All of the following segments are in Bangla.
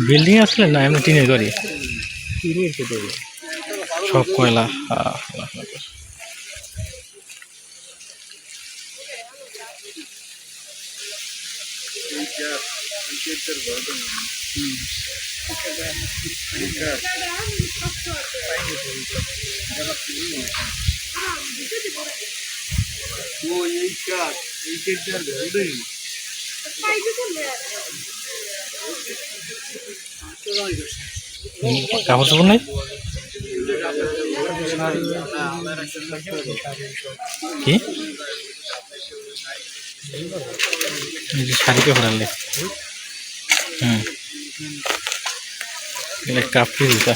বিল্ডিং আসলে না এমনি টিনের ঘরই সব কয়লা। কাপড় চোপড় নাই কি শাড়িকে ফেরালে কাপড় দিতা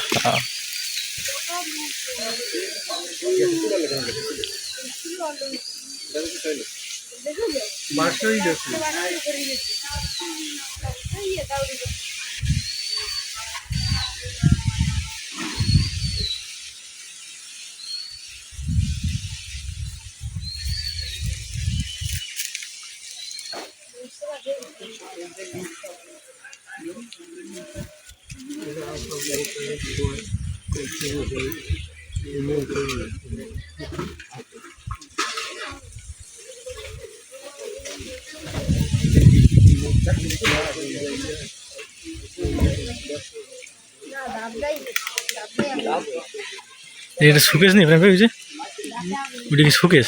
এটা সুকেশ নেই ওই যে ওটা কি সুকেশ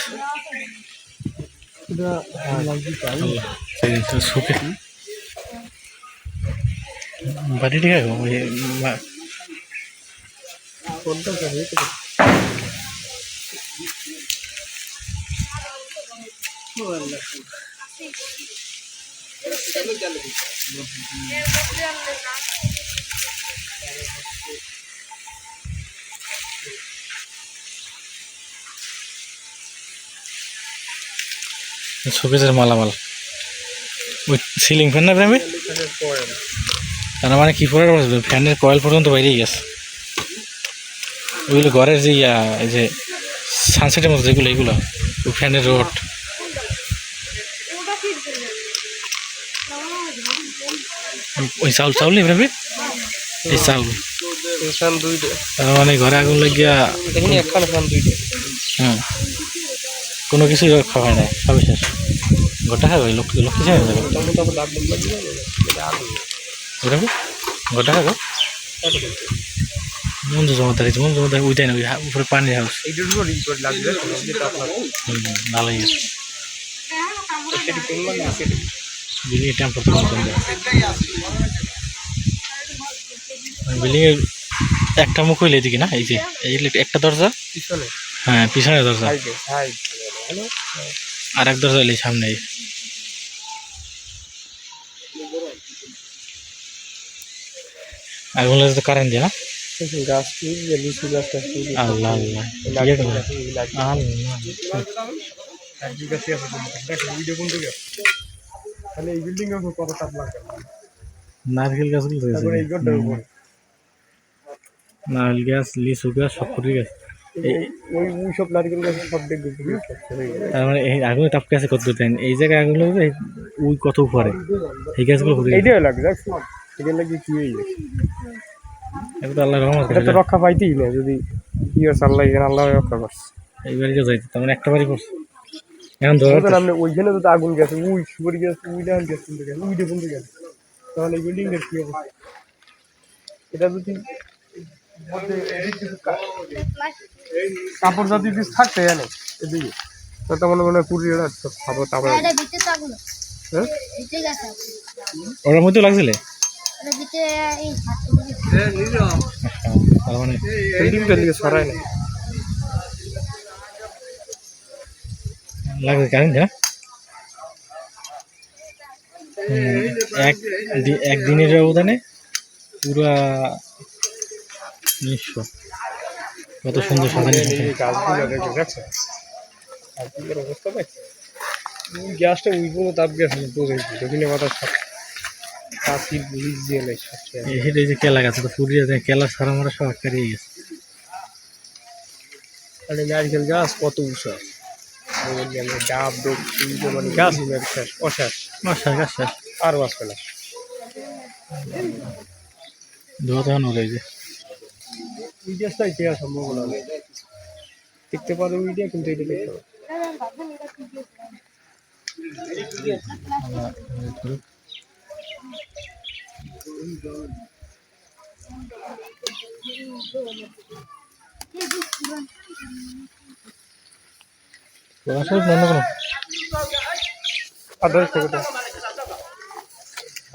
সুকেশ বাড়ি ঠিক আছে শোকেসের মালামাল ওই সিলিং ফ্যান না প্রেমে তার মানে কি পরে ফ্যানের কয়েল পর্যন্ত বাইরেই গেছে ওইগুলো ঘরের যে এই যে সানসেটের মতো যেগুলো এগুলো ওই ফ্যানের রড ওই চাউল নেই প্রেমে এই চাউল তার মানে ঘরে আগুন লাগিয়া কোনো কিছুই খাওয়া নাই সবই শেষ গোটা খাবে লক্ষ্মী ছেড়ে যাবে গোটা খাবো মঞ্জু জমাদার মঞ্জু জমাদার উঠে না উপরে পানির হাউস ভালোই আছে বিল্ডিং এর একটা মুখ হইলে এদিকে না এই যে একটা দরজা হ্যাঁ পিছনে দরজা আর এক দরজা এলে সামনে আগুন লাগে তো কারেন্ট দিয়ে না আল্লাহ আল্লাহ নারকেল গাছগুলো নারকেল গাছ লিচু গাছ সব করে গাছ সব নারকেল গাছ সব দেখবে তার মানে এই আগুনে টাপকে আছে কত দেন এই জায়গায় আগুন লাগবে ওই কত উপরে এই গাছগুলো এইটাই লাগবে এটার লাগি কি হয়ে গেছে এটা তো আল্লাহর রহমত এটা তো রক্ষা পাইতেই না যদি কি আছে আল্লাহ এখানে আল্লাহ রক্ষা করছে এই বাড়িতে যাইতে তার মানে একটা বাড়ি পড়ছে এখন ধরো আপনি ওইখানে তো আগুন গেছে ওই সুপারি গেছে ওই ডান গেছে ওইটা বন্ধ গেছে তাহলে এই বিল্ডিং এর কি অবস্থা এটা যদি কাপড় যদি পিস থাকতে জানে এদিকে তো মনে মনে পুরিয়ে খাবো তারপরে ওর মধ্যে লাগছিল লাগবে কারেন্ট একদিনের ব্যবধানে পুরা নিঃস্ব কত সুন্দর অবস্থা গ্যাসটা ওই কোনো তাপ গ্যাস দক্ষিণে কথা এই যে কেলা গাছ তো পুরিয়ে কেলা সারা মারা সব কারিয়ে গেছে নারকেল গাছ কত উঁচা ডাব মানে গাছ অশ্বাস গাছ আর বাঁচবে না। ধোয়া তখন উড়ে যে ওই গ্যাসটাই দেওয়া সম্ভাবনা নেই, দেখতে পারো মিডিয়া, কিন্তু এটা দেখতে পারো।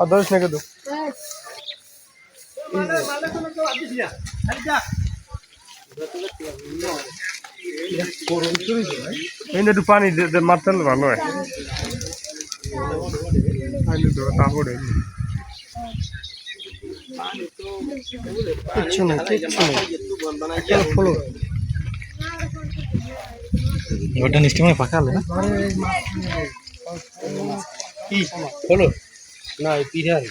আদার্স নাকি তো একটু পানি মারতে হলে ভালো হয়। তারপরে কিচ্ছু না, কিচ্ছু না, ফলো ওটা নিশ্চয় ফাঁকা হলো না কি ফলো না পিঠার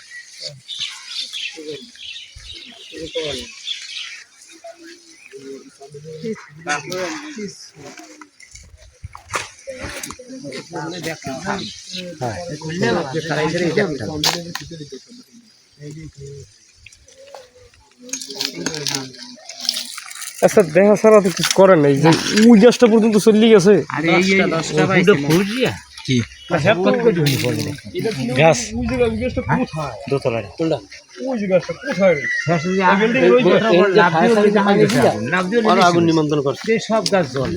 আচ্ছা দেখা ছাড়া তো কিছু করেন নাই, যে ওই গ্যাসটা পর্যন্ত চলে গেছে। কি গাছ দোতলায় আগুন নিমন্ত্রণ করছে সব গাছ জল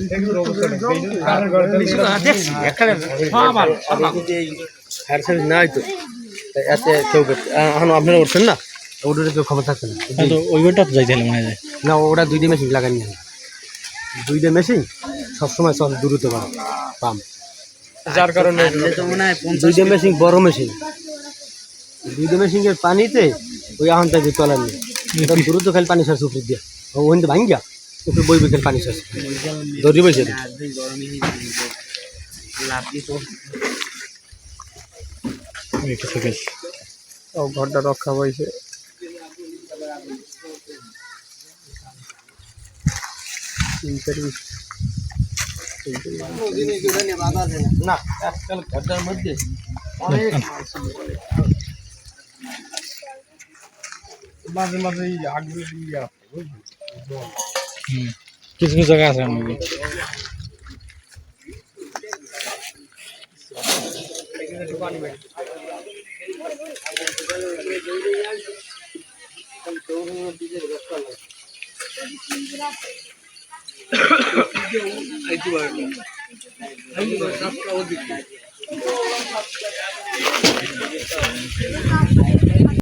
নাই তো এতে কেউ এখন আপনারা উঠছেন না, ওটা কেউ খবর থাকছে না। ওই ঘরটা তো যাইতে মনে হয় না, ওটা 2টা মেশিন লাগানি, 2টা মেশিন সবসময় চল দ্রুত পাম, যার কারণে 2টা মেশিন বড় মেশিন, 2টা মেশিনের পানিতে ওই আহন থেকে চলার নেই, দ্রুত খালি পানি সারছে উপর দিয়ে, ওখান থেকে ভাঙ্গিয়া উপরে বই বিকেল পানি সারছে ধরি বসে ঘরটা রক্ষা পাইছে। না আজকাল ঘরটার মধ্যে মাঝে মাঝে কিছু কিছু জায়গা আছে আমাকে